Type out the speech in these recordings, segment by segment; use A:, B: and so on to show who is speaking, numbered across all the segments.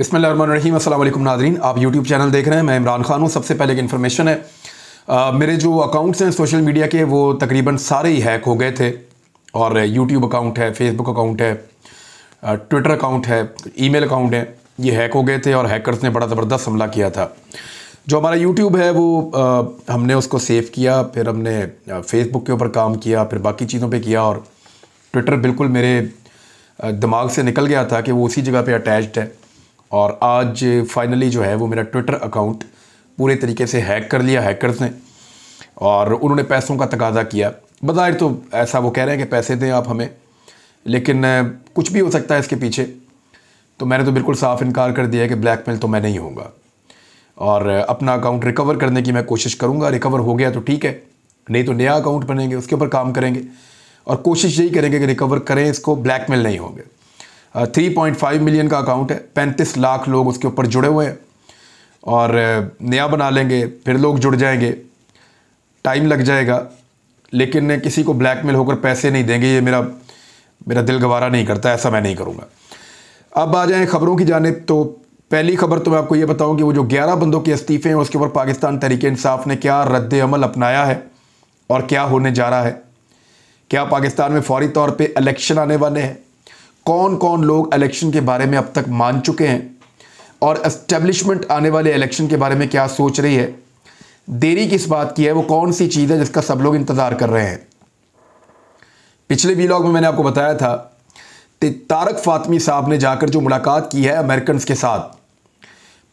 A: बिस्मिल्लाहिर्रहमानिर्रहीम। अस्सलाम वालेकुम नाज़रीन, आप यूट्यूब चैनल देख रहे हैं। मैं इमरान खान हूँ। सबसे पहले एक इन्फॉर्मेशन है, मेरे जो अकाउंट्स हैं सोशल मीडिया के वो तकरीबन सारे ही हैक हो गए थे। और यूट्यूब अकाउंट है, फेसबुक अकाउंट है, ट्विटर अकाउंट है, ईमेल अकाउंट है, ये हैक हो गए थे और हैकर्स ने बड़ा ज़बरदस्त हमला किया था। जो हमारा यूट्यूब है वो हमने उसको सेव किया, फिर हमने फेसबुक के ऊपर काम किया, फिर बाकी चीज़ों पे किया। और ट्विटर बिल्कुल मेरे दिमाग से निकल गया था कि वो उसी जगह पे अटैच्ड है। और आज फाइनली जो है वो मेरा ट्विटर अकाउंट पूरे तरीके से हैक कर लिया हैकर्स ने, और उन्होंने पैसों का तकाजा किया। बज़ाहिर तो ऐसा वो कह रहे हैं कि पैसे दें आप हमें, लेकिन कुछ भी हो सकता है इसके पीछे। तो मैंने तो बिल्कुल साफ इनकार कर दिया है कि ब्लैकमेल तो मैं नहीं होऊंगा, और अपना अकाउंट रिकवर करने की मैं कोशिश करूंगा। रिकवर हो गया तो ठीक है, नहीं तो नया अकाउंट बनेंगे, उसके ऊपर काम करेंगे और कोशिश यही करेंगे कि रिकवर करें इसको, ब्लैकमेल नहीं होंगे। 3.5 मिलियन का अकाउंट है, 35 लाख लोग उसके ऊपर जुड़े हुए हैं, और नया बना लेंगे, फिर लोग जुड़ जाएंगे, टाइम लग जाएगा, लेकिन किसी को ब्लैकमेल होकर पैसे नहीं देंगे। ये मेरा दिल गवारा नहीं करता, ऐसा मैं नहीं करूँगा। अब आ जाएँ खबरों की जानिब। तो पहली खबर तो मैं आपको ये बताऊं कि वो जो 11 बंदों के इस्तीफ़े हैं उसके ऊपर पाकिस्तान तहरीक इंसाफ ने क्या रद्द अमल अपनाया है और क्या होने जा रहा है। क्या पाकिस्तान में फौरी तौर पे इलेक्शन आने वाले हैं, कौन कौन लोग इलेक्शन के बारे में अब तक मान चुके हैं, और एस्टेब्लिशमेंट आने वाले इलेक्शन के बारे में क्या सोच रही है, देरी किस बात की है, वो कौन सी चीज़ है जिसका सब लोग इंतज़ार कर रहे हैं। पिछले वीलॉग में मैंने आपको बताया था कि तारक फातमी साहब ने जाकर जो मुलाकात की है अमेरिकन के साथ,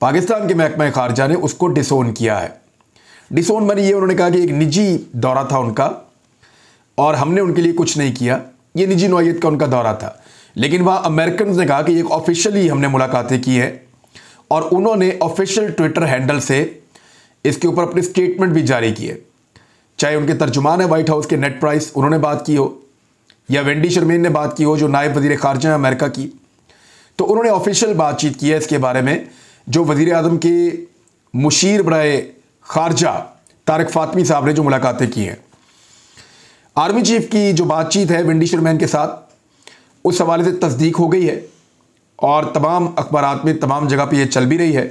A: पाकिस्तान के महकमा खारजा ने उसको डिसोन किया है। डिसोन मानी ये, उन्होंने कहा कि एक निजी दौरा था उनका और हमने उनके लिए कुछ नहीं किया, ये निजी नौयत का उनका दौरा था। लेकिन वहाँ अमेरिकन ने कहा कि एक ऑफिशियली हमने मुलाकातें की हैं, और उन्होंने ऑफिशियल ट्विटर हैंडल से इसके ऊपर अपने स्टेटमेंट भी जारी किए। चाहे उनके तर्जुमान है वाइट हाउस के नेड प्राइस, उन्होंने बात की हो, या वेंडी शर्मेन ने बात की हो जो नायब वज़ीर ख़ारजा है अमेरिका की, तो उन्होंने ऑफिशियल बातचीत की है इसके बारे में। जो वज़ीर आज़म के मुशीर बराए ख़ारजा तारक फातमी साहब ने जो मुलाकातें की हैं, आर्मी चीफ की जो बातचीत है वेंडी शर्मेन के साथ, उस हवाले से तस्दीक हो गई है और तमाम अखबारात में तमाम जगह पे ये चल भी रही है।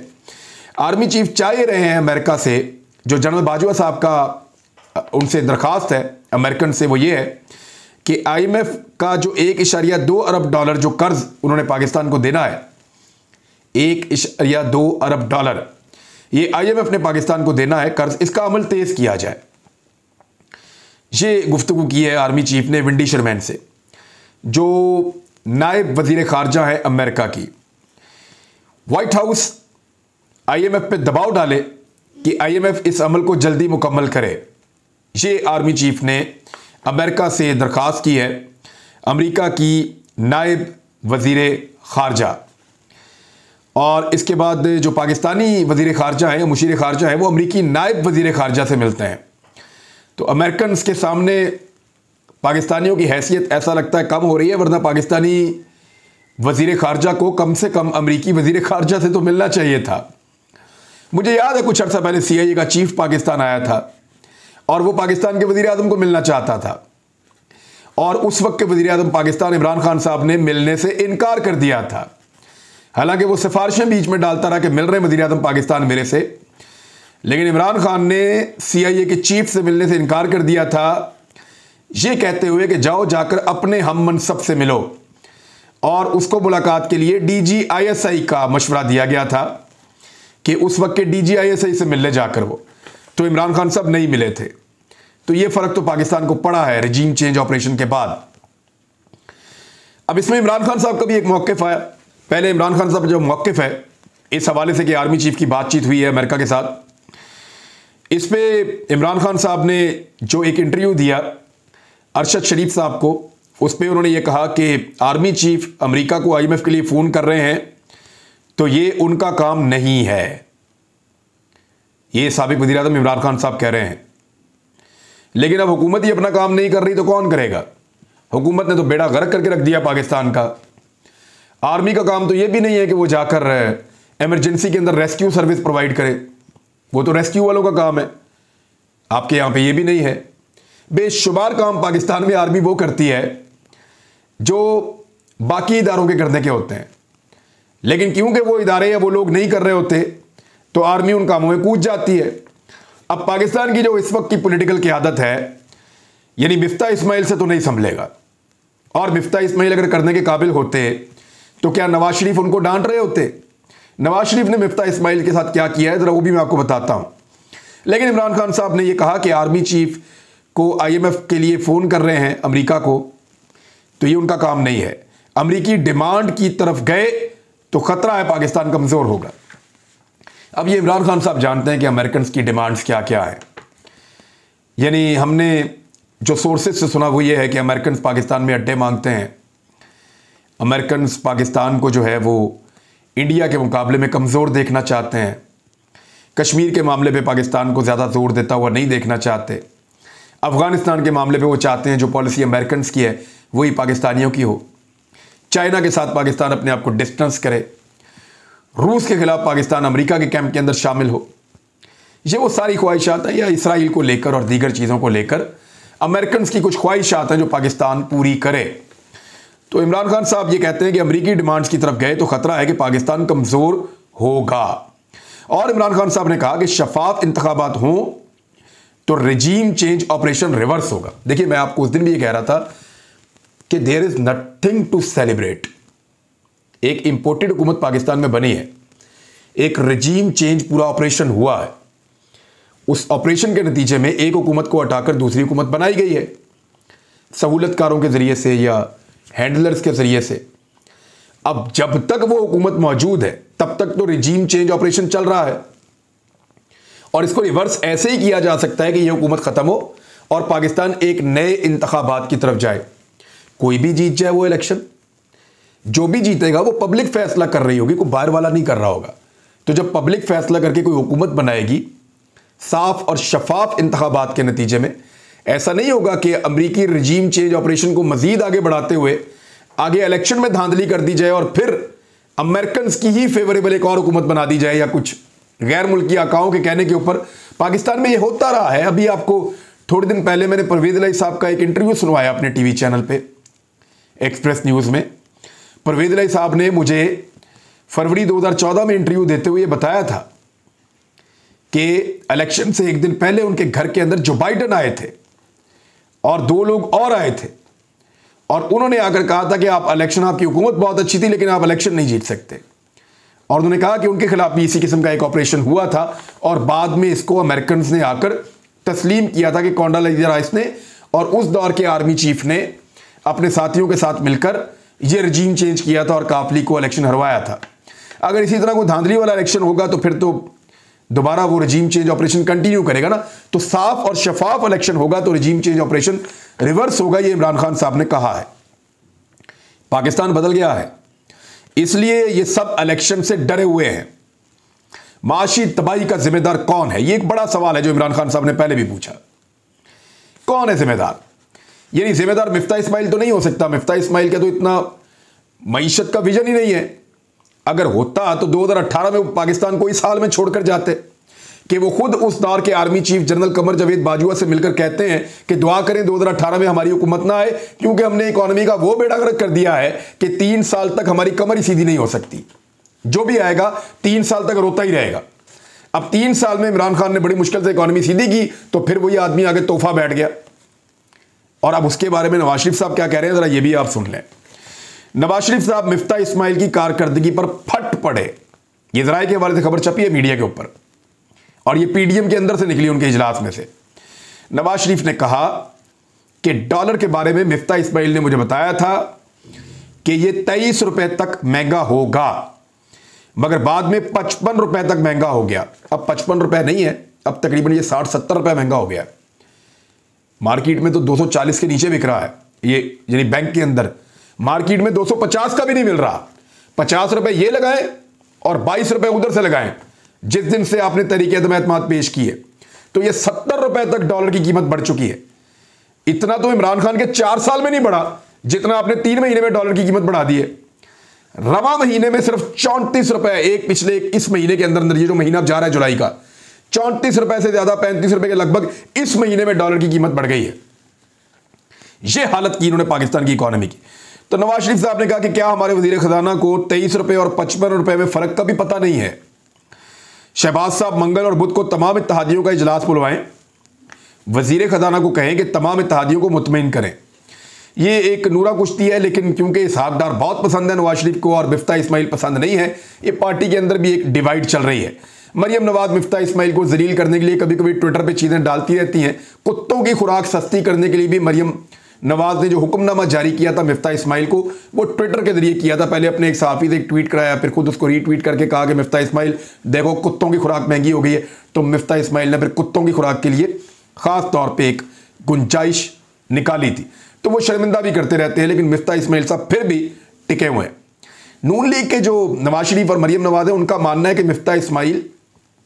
A: आर्मी चीफ चाह रहे हैं अमेरिका से, जो जनरल बाजवा साहब का उनसे दरख्वास्त है अमेरिकन से, वो ये है कि IMF का जो $1.2 अरब जो कर्ज उन्होंने पाकिस्तान को देना है, $1.2 अरब ये IMF ने पाकिस्तान को देना है कर्ज, इसका अमल तेज किया जाए। ये गुफ्तगू की है आर्मी चीफ ने वेंडी शर्मेन से, जो नायब वज़ीर ख़ारजा है अमेरिका की। वाइट हाउस IMF पे दबाव डाले कि IMF इस अमल को जल्दी मुकम्मल करे। ये आर्मी चीफ ने अमेरिका से दरख्वास्त की है, अमेरिका की नायब वज़ीर ख़ारजा। और इसके बाद जो पाकिस्तानी वज़ीर ख़ारजा है, मुशीर ख़ारजा है, वो अमेरिकी नायब वज़ीर ख़ारजा से मिलते हैं। तो अमेरिकन के सामने पाकिस्तानियों की हैसियत ऐसा लगता है कम हो रही है, वरना पाकिस्तानी वज़ीर ख़ारजा को कम से कम अमेरिकी वज़ीर ख़ारजा से तो मिलना चाहिए था। मुझे याद है कुछ अर्सा पहले CIA का चीफ पाकिस्तान आया था और वो पाकिस्तान के वज़ीर आज़म को मिलना चाहता था, और उस वक्त के वज़ीर आज़म पाकिस्तान इमरान खान साहब ने मिलने से इनकार कर दिया था। हालांकि वो सिफारिशें बीच में डालता रहा कि मिल रहे वज़ीर आज़म पाकिस्तान मेरे से, लेकिन इमरान खान ने CIA के चीफ से मिलने से इनकार कर दिया था, ये कहते हुए कि जाओ जाकर अपने हम मनसब से मिलो। और उसको मुलाकात के लिए DG ISI का मशवरा दिया गया था कि उस वक्त के DG ISI से मिलने जाकर वो, तो इमरान खान साहब नहीं मिले थे। तो ये फ़र्क तो पाकिस्तान को पड़ा है रजीम चेंज ऑपरेशन के बाद। अब इसमें इमरान खान साहब का भी एक मौक़िफ़ आया। पहले इमरान खान साहब जो मौक़िफ़ है इस हवाले से कि आर्मी चीफ की बातचीत हुई है अमेरिका के साथ, इस पर इमरान खान साहब ने जो एक इंटरव्यू दिया अरशद शरीफ साहब को, उस पर उन्होंने ये कहा कि आर्मी चीफ अमेरिका को IMF के लिए फ़ोन कर रहे हैं तो ये उनका काम नहीं है। ये साबिक वज़ीर आज़म इमरान खान साहब कह रहे हैं। लेकिन अब हुकूमत ही अपना काम नहीं कर रही तो कौन करेगा? हुकूमत ने तो बेड़ा गर्क करके रख दिया पाकिस्तान का। आर्मी का काम तो ये भी नहीं है कि वो जाकर इमरजेंसी के अंदर रेस्क्यू सर्विस प्रोवाइड करे, वो तो रेस्क्यू वालों का काम है। आपके यहाँ पे ये भी नहीं है। बेशुमार काम पाकिस्तान में आर्मी वो करती है जो बाकी इदारों के करने के होते हैं। लेकिन क्योंकि वो इदारे या वो लोग नहीं कर रहे होते तो आर्मी उन कामों में कूद जाती है। अब पाकिस्तान की जो इस वक्त की पॉलिटिकल क़यादत है, यानी मिफ्ता इस्माइल से तो नहीं संभलेगा। और मिफ्ता इस्माइल अगर करने के काबिल होते तो क्या नवाज शरीफ उनको डांट रहे होते? नवाज शरीफ ने मिफ्ता इस्माइल के साथ क्या किया है ज़रा वो भी मैं आपको बताता हूं। लेकिन इमरान खान साहब ने यह कहा कि आर्मी चीफ को IMF के लिए फ़ोन कर रहे हैं अमेरिका को, तो ये उनका काम नहीं है। अमेरिकी डिमांड की तरफ गए तो खतरा है पाकिस्तान कमज़ोर होगा। अब ये इमरान खान साहब जानते हैं कि अमेरिकन की डिमांड्स क्या क्या है। यानी हमने जो सोर्सेज से सुना वो ये है कि अमेरिकन पाकिस्तान में अड्डे मांगते हैं। अमेरिकन पाकिस्तान को जो है वो इंडिया के मुकाबले में कमज़ोर देखना चाहते हैं। कश्मीर के मामले पे पाकिस्तान को ज़्यादा जोर देता हुआ नहीं देखना चाहते। अफ़गानिस्तान के मामले पे वो चाहते हैं जो पॉलिसी अमेरिकन की है वही पाकिस्तानियों की हो। चाइना के साथ पाकिस्तान अपने आप को डिस्टेंस करे। रूस के खिलाफ पाकिस्तान अमेरिका के कैंप के अंदर शामिल हो। ये वो सारी ख्वाहिशात हैं, या इसराइल को लेकर और दीगर चीज़ों को लेकर अमेरिकन की कुछ ख्वाहिशात हैं जो पाकिस्तान पूरी करे। तो इमरान खान साहब ये कहते हैं कि अमेरिकी डिमांड्स की तरफ गए तो खतरा है कि पाकिस्तान कमज़ोर होगा। और इमरान खान साहब ने कहा कि शफाफ इंतखाबात हों तो रजीम चेंज ऑपरेशन रिवर्स होगा। देखिए, मैं आपको उस दिन भी ये कह रहा था कि there is nothing to celebrate. एक इंपोर्टेड हुकूमत पाकिस्तान में बनी है, एक रजीम चेंज पूरा ऑपरेशन हुआ है। उस ऑपरेशन के नतीजे में एक हुकूमत को हटाकर दूसरी हुकूमत बनाई गई है, सहूलतकारों के जरिए से या हैंडलर्स के जरिए से। अब जब तक वो हुकूमत मौजूद है तब तक तो रजीम चेंज ऑपरेशन चल रहा है, और इसको रिवर्स ऐसे ही किया जा सकता है कि यह हुकूमत खत्म हो और पाकिस्तान एक नए इंतखाबात की तरफ जाए। कोई भी जीत जाए वो इलेक्शन, जो भी जीतेगा वो पब्लिक फैसला कर रही होगी, कोई बाहर वाला नहीं कर रहा होगा। तो जब पब्लिक फैसला करके कोई हुकूमत बनाएगी साफ और शफाफ इंतखाबात के नतीजे में, ऐसा नहीं होगा कि अमरीकी रजीम चेंज ऑपरेशन को मजीद आगे बढ़ाते हुए आगे इलेक्शन में धांधली कर दी जाए और फिर अमेरिकन की ही फेवरेबल एक और हुकूमत बना दी जाए, या कुछ गैर मुल्की आकाओं के कहने के ऊपर। पाकिस्तान में यह होता रहा है। अभी आपको थोड़े दिन पहले मैंने परवेज इलाही साहब का एक इंटरव्यू सुनवाया अपने टीवी चैनल पे एक्सप्रेस न्यूज़ में। परवेज इलाही साहब ने मुझे फरवरी 2014 में इंटरव्यू देते हुए बताया था कि इलेक्शन से एक दिन पहले उनके घर के अंदर जो बाइडन आए थे और दो लोग और आए थे, और उन्होंने आकर कहा था कि आप इलेक्शन, आपकी हुकूमत बहुत अच्छी थी लेकिन आप इलेक्शन नहीं जीत सकते। और उन्होंने कहा कि उनके खिलाफ भी इसी किस्म का एक ऑपरेशन हुआ था और बाद में इसको अमेरिकन ने आकर तस्लीम किया था कि कोंडालीजा राइस ने और उस दौर के आर्मी चीफ ने अपने साथियों के साथ मिलकर यह रजीम चेंज किया था और काफली को इलेक्शन हरवाया था। अगर इसी तरह कोई धांधली वाला इलेक्शन होगा तो फिर तो दोबारा वो रजीम चेंज ऑपरेशन कंटिन्यू करेगा ना। तो साफ और शफाफ इलेक्शन होगा तो रजीम चेंज ऑपरेशन रिवर्स होगा, ये इमरान खान साहब ने कहा है। पाकिस्तान बदल गया है, इसलिए ये सब इलेक्शन से डरे हुए हैं। माशी तबाही का जिम्मेदार कौन है, ये एक बड़ा सवाल है जो इमरान खान साहब ने पहले भी पूछा। कौन है जिम्मेदार? यानी जिम्मेदार मिफ्ता इस्माइल तो नहीं हो सकता। मिफ्ता इस्माइल का तो इतना मईशत का विजन ही नहीं है। अगर होता तो 2018 में पाकिस्तान को इस हाल में छोड़कर जाते कि वो खुद उस दौर के army chief general Qamar Javed Bajwa से मिलकर कहते हैं कि दुआ करें 2018 में हमारी हुकूमत ना आए, क्योंकि हमने इकॉनमी का वो बेड़ा गर्क कर दिया है कि 3 साल तक हमारी कमर ही सीधी नहीं हो सकती। जो भी आएगा 3 साल तक रोता ही रहेगा। अब 3 साल में इमरान खान ने बड़ी मुश्किल से इकॉनमी सीधी की तो फिर वही आदमी आगे तोहफा बैठ गया। और अब उसके बारे में नवाज शरीफ साहब क्या कह रहे हैं, जरा ये भी आप सुन लें। नवाज शरीफ साहब मिफ्ता इस्माइल की कारकर्दगी पर फट पड़े। ये जराये के हवाले से खबर छपी है मीडिया के ऊपर, और ये पीडीएम के अंदर से निकली उनके इजलास में से। नवाज शरीफ ने कहा कि डॉलर के बारे में मिफ्ता इस्माइल ने मुझे बताया था कि ये 23 रुपए तक महंगा होगा, मगर बाद में 55 रुपए तक महंगा हो गया। अब 55 रुपए नहीं है, अब तकरीबन ये 60-70 रुपए महंगा हो गया। मार्केट में तो 240 के नीचे बिक रहा है ये, यानी बैंक के अंदर मार्केट में 250 का भी नहीं मिल रहा। 50 रुपए ये लगाएं और 22 रुपए उधर से लगाएं जिस दिन से आपने तरीके एतमाद पेश किए, तो ये 70 रुपए तक डॉलर की कीमत बढ़ चुकी है। इतना तो इमरान खान के 4 साल में नहीं बढ़ा जितना आपने 3 महीने में डॉलर की कीमत बढ़ा दी है। रवा महीने में सिर्फ 34 रुपए, एक पिछले इस महीने के अंदर अंदर, ये जो महीना अब जा रहा है जुलाई का, 34 रुपए से ज्यादा 35 रुपए के लगभग इस महीने में डॉलर की कीमत बढ़ गई है। यह हालत की इन्होंने पाकिस्तान की इकोनॉमी की। तो नवाज शरीफ साहब ने कहा कि क्या हमारे वजीर खजाना को 23 रुपए और 55 रुपए में फर्क का भी पता नहीं है? शहबाज साहब मंगल और बुध को तमाम इत्तेहादियों का इजलास बुलवाएं, वजीर खजाना को कहें कि तमाम इत्तेहादियों को मुतमईन करें। ये एक नूरा कुश्ती है, लेकिन क्योंकि इसहाक डार बहुत पसंद है नवाज शरीफ को और मिफ्ता इस्माइल पसंद नहीं है, ये पार्टी के अंदर भी एक डिवाइड चल रही है। मरियम नवाज मिफ्ता इस्माइल को जलील करने के लिए कभी कभी ट्विटर पे चीजें डालती रहती हैं। कुत्तों की खुराक सस्ती करने के लिए भी मरियम नवाज ने जो हुक्मनामा जारी किया था मिफ्ता इस्माइल को, वो ट्विटर के जरिए किया था। पहले अपने एक सहाफ़ी से एक ट्वीट कराया, फिर खुद उसको रीट्वीट करके कहा कि मिफ्ता इस्माइल देखो कुत्तों की खुराक महंगी हो गई है। तो मिफ्ता इस्माइल ने फिर कुत्तों की खुराक के लिए खास तौर पर एक गुंजाइश निकाली थी। तो वो शर्मिंदा भी करते रहते हैं, लेकिन मिफ्ता इस्माइल साहब फिर भी टिके हुए हैं। नून लीग के जो नवाज शरीफ और मरियम नवाज है, उनका मानना है कि मिफ्ता इस्माइल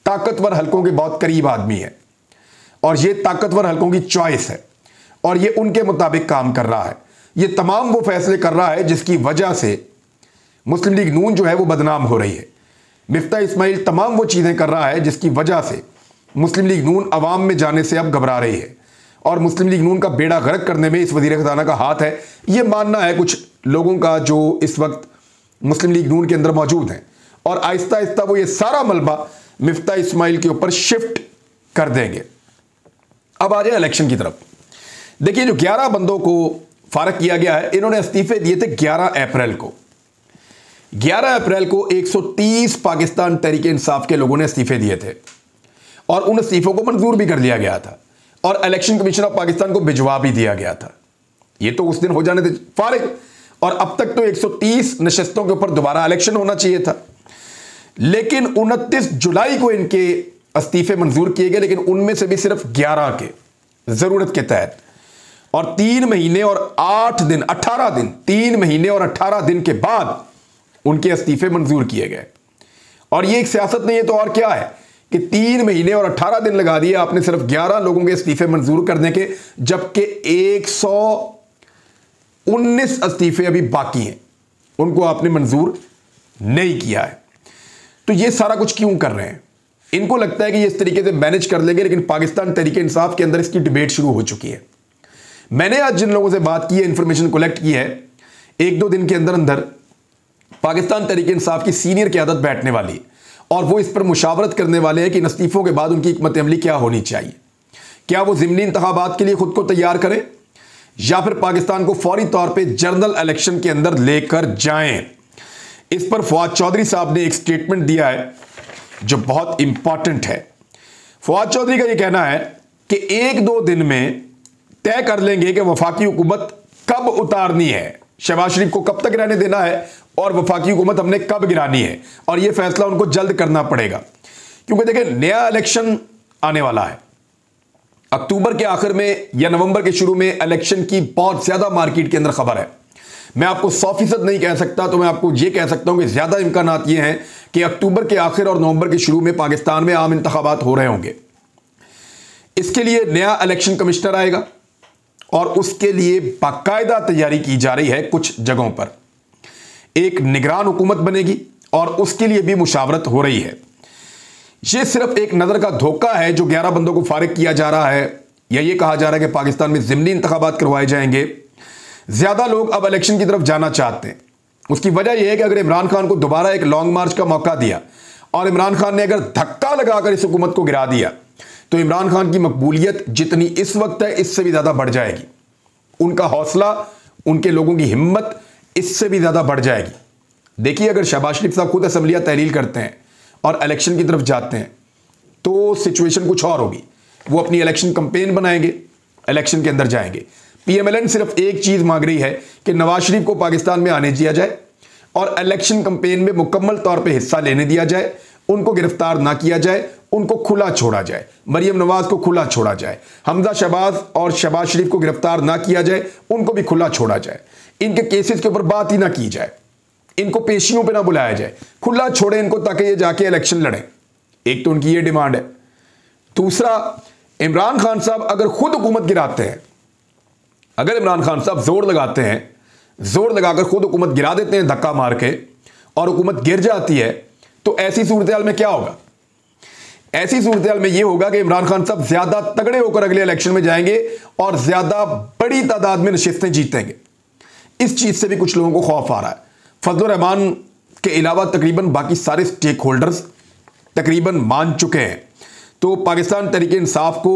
A: ताकतवर हलकों के बहुत करीब आदमी है और ये ताकतवर हलकों की चॉइस है और ये उनके मुताबिक काम कर रहा है। ये तमाम वो फैसले कर रहा है जिसकी वजह से मुस्लिम लीग नून जो है वो बदनाम हो रही है। मिफ्ता इस्माइल तमाम वो चीज़ें कर रहा है जिसकी वजह से मुस्लिम लीग नून अवाम में जाने से अब घबरा रही है और मुस्लिम लीग नून का बेड़ा गर्क करने में इस वजीर खजाना का हाथ है। ये मानना है कुछ लोगों का जो इस वक्त मुस्लिम लीग नून के अंदर मौजूद हैं और आहिस्ता आहिस्ता वो ये सारा मलबा मिफ्ता इस्माइल के ऊपर शिफ्ट कर देंगे। अब आ जाए इलेक्शन की तरफ। देखिए, जो 11 बंदों को फारग किया गया है, इन्होंने इस्तीफे दिए थे 11 अप्रैल को। 11 अप्रैल को 130 पाकिस्तान तहरीक इंसाफ के लोगों ने इस्तीफे दिए थे और उन इस्तीफों को मंजूर भी कर लिया गया था और इलेक्शन कमीशन ऑफ पाकिस्तान को भिजवा भी दिया गया था। ये तो उस दिन हो जाने थे फारिग और अब तक तो 130 नशस्तों के ऊपर दोबारा इलेक्शन होना चाहिए था। लेकिन 29 जुलाई को इनके इस्तीफे मंजूर किए गए, लेकिन उनमें से भी सिर्फ 11 के जरूरत के तहत और 3 महीने और 8 दिन 18 दिन 3 महीने और 18 दिन के बाद उनके इस्तीफे मंजूर किए गए। और ये एक सियासत नहीं है तो और क्या है कि 3 महीने और 18 दिन लगा दिए आपने सिर्फ 11 लोगों के इस्तीफे मंजूर करने के, जबकि 119 इस्तीफे अभी बाकी हैं, उनको आपने मंजूर नहीं किया है। तो ये सारा कुछ क्यों कर रहे हैं? इनको लगता है कि ये इस तरीके से मैनेज कर लेंगे, लेकिन पाकिस्तान तहरीक इंसाफ के अंदर इसकी डिबेट शुरू हो चुकी है। मैंने आज जिन लोगों से बात की है, इंफॉर्मेशन कलेक्ट की है, 1-2 दिन के अंदर अंदर पाकिस्तान तहरीक इंसाफ की सीनियर क़यादत बैठने वाली है और वो इस पर मुशावरत करने वाले हैं कि इन इस्तीफों के बाद उनकी हिकमत अमली क्या होनी चाहिए। क्या वो ज़िमनी इंतखाबात के लिए खुद को तैयार करें या फिर पाकिस्तान को फौरी तौर पर जनरल इलेक्शन के अंदर लेकर जाएं। इस पर फवाद चौधरी साहब ने एक स्टेटमेंट दिया है जो बहुत इंपॉर्टेंट है। फवाद चौधरी का यह कहना है कि 1-2 दिन में तय कर लेंगे कि वफाकी हुकूमत कब उतारनी है, शहबाज शरीफ को कब तक रहने देना है और वफाकी हुकूमत हमने कब गिरानी है, और यह फैसला उनको जल्द करना पड़ेगा। क्योंकि देखिए, नया इलेक्शन आने वाला है। अक्टूबर के आखिर में या नवंबर के शुरू में इलेक्शन की बहुत ज्यादा मार्केट के अंदर खबर है। मैं आपको 100% नहीं कह सकता, तो मैं आपको यह कह सकता हूं कि ज्यादा इम्कानात यह हैं कि अक्टूबर के आखिर और नवंबर के शुरू में पाकिस्तान में आम इंतखाबात हो रहे होंगे। इसके लिए नया इलेक्शन कमिश्नर आएगा और उसके लिए बाकायदा तैयारी की जा रही है। कुछ जगहों पर एक निगरान हुकूमत बनेगी और उसके लिए भी मुशावरत हो रही है। यह सिर्फ एक नजर का धोखा है जो 11 बंदों को फारिग किया जा रहा है, या यह कहा जा रहा है कि पाकिस्तान में ज़िमनी इंतखाबात करवाए जाएंगे। ज्यादा लोग अब इलेक्शन की तरफ जाना चाहते हैं। उसकी वजह यह है कि अगर इमरान खान को दोबारा एक लॉन्ग मार्च का मौका दिया और इमरान खान ने अगर धक्का लगाकर इस हुकूमत को गिरा दिया, तो इमरान खान की मकबूलियत जितनी इस वक्त है इससे भी ज्यादा बढ़ जाएगी। उनका हौसला, उनके लोगों की हिम्मत इससे भी ज्यादा बढ़ जाएगी। देखिए, अगर शहबाज शरीफ साहब खुद असम्बलियां तहलील करते हैं और इलेक्शन की तरफ जाते हैं तो सिचुएशन कुछ और होगी। वो अपनी इलेक्शन कैंपेन बनाएंगे, इलेक्शन के अंदर जाएंगे। पीएमएलएन सिर्फ एक चीज मांग रही है कि नवाज शरीफ को पाकिस्तान में आने दिया जाए और इलेक्शन कैंपेन में मुकम्मल तौर पे हिस्सा लेने दिया जाए। उनको गिरफ्तार ना किया जाए, उनको खुला छोड़ा जाए। मरियम नवाज को खुला छोड़ा जाए, हमजा शहबाज और शहबाज शरीफ को गिरफ्तार ना किया जाए, उनको भी खुला छोड़ा जाए। इनके केसेस के ऊपर बात ही ना की जाए, इनको पेशियों पे ना बुलाया जाए, खुला छोड़े इनको ताकि ये जाके इलेक्शन लड़ें। एक तो उनकी ये डिमांड है। दूसरा, इमरान खान साहब अगर खुद हुकूमत गिराते हैं, अगर इमरान खान साहब जोर लगाते हैं, जोर लगाकर खुद हुकूमत गिरा देते हैं धक्का मार के, और हुकूमत गिर जाती है, तो ऐसी सूरत में क्या होगा? ऐसी सूरत में यह होगा कि इमरान खान साहब ज्यादा तगड़े होकर अगले इलेक्शन में जाएंगे और ज्यादा बड़ी तादाद में नशिस्तें जीतेंगे। इस चीज़ से भी कुछ लोगों को खौफ आ रहा है। फजलुर रहमान के अलावा तकरीबन बाकी सारे स्टेक होल्डर्स तकरीबन मान चुके हैं। तो पाकिस्तान तहरीक इंसाफ को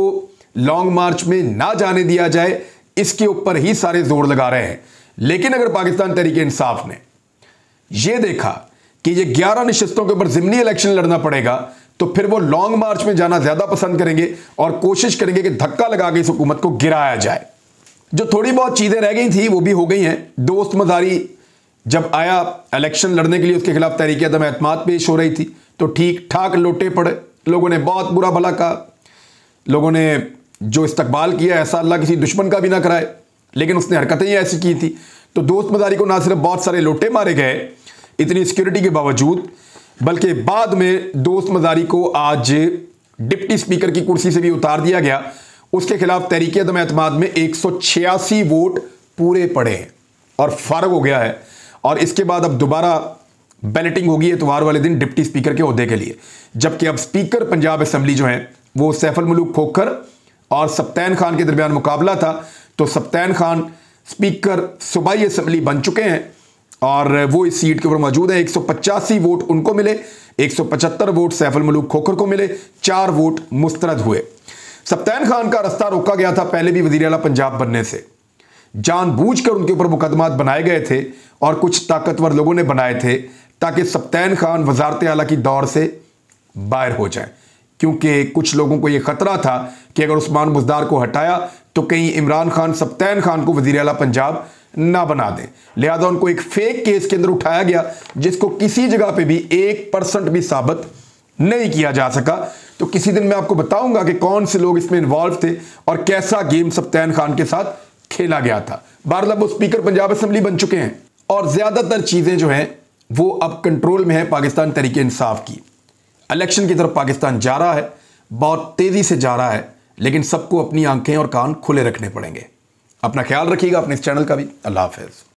A: लॉन्ग मार्च में ना जाने दिया जाए, इसके ऊपर ही सारे जोर लगा रहे हैं। लेकिन अगर पाकिस्तान तहरीक इंसाफ ने यह देखा कि ये 11 नशिस्तों के ऊपर ज़िमनी इलेक्शन लड़ना पड़ेगा, तो फिर वो लॉन्ग मार्च में जाना ज्यादा पसंद करेंगे और कोशिश करेंगे कि धक्का लगा के इस हुकूमत को गिराया जाए। जो थोड़ी बहुत चीजें रह गई थी वो भी हो गई हैं। दोस्त मजारी जब आया इलेक्शन लड़ने के लिए, उसके खिलाफ तहरीक अदम एतमाद पेश हो रही थी, तो ठीक ठाक लोटे पड़े। लोगों ने बहुत बुरा भला कहा, लोगों ने जो इस्तकबाल किया ऐसा अल्लाह किसी दुश्मन का भी ना कराए, लेकिन उसने हरकतें ही ऐसी की थी। तो दोस्त मजारी को ना सिर्फ बहुत सारे लोटे मारे गए इतनी सिक्योरिटी के बावजूद, बल्कि बाद में दोस्त मजारी को आज डिप्टी स्पीकर की कुर्सी से भी उतार दिया गया। उसके खिलाफ तहरीक अदम एतमाद में 186 वोट पूरे पड़े हैं और फारग हो गया है। और इसके बाद अब दोबारा बैलेटिंग होगी इतवार वाले दिन डिप्टी स्पीकर के ओहदे के लिए, जबकि अब स्पीकर पंजाब असेंबली जो है वो सैफुल मुलूक खोखर और सप्तान खान के दरमियान मुकाबला था। तो सप्तान खान स्पीकर सूबाई असेंबली बन चुके हैं और वो इस सीट के ऊपर मौजूद है। 185 वोट उनको मिले, 175 वोट सैफुल मुलूक खोखर को मिले, 4 वोट मुस्तरद हुए। सप्तान खान का रास्ता रोका गया था पहले भी वजीर आला पंजाब बनने से, जानबूझकर उनके ऊपर मुकदमात बनाए गए थे और कुछ ताकतवर लोगों ने बनाए थे ताकि सप्तान खान वजारत आला की दौर से बाहर हो जाए, क्योंकि कुछ लोगों को यह खतरा था कि अगर उस्मान बुज़दार को हटाया तो कहीं इमरान खान सप्तान खान को वजीर आला पंजाब ना बना दें। लिहाजा उनको एक फेक केस के अंदर उठाया गया जिसको किसी जगह पे भी 1% भी साबित नहीं किया जा सका। तो किसी दिन मैं आपको बताऊंगा कि कौन से लोग इसमें इन्वॉल्व थे और कैसा गेम सप्तान खान के साथ खेला गया था। बहरहाल वो स्पीकर पंजाब असेंबली बन चुके हैं और ज्यादातर चीजें जो हैं वो अब कंट्रोल में है पाकिस्तान तहरीक इंसाफ की। इलेक्शन की तरफ पाकिस्तान जा रहा है, बहुत तेजी से जा रहा है, लेकिन सबको अपनी आंखें और कान खुले रखने पड़ेंगे। अपना ख्याल रखिएगा, अपने इस चैनल का भी। अल्लाह हाफिज।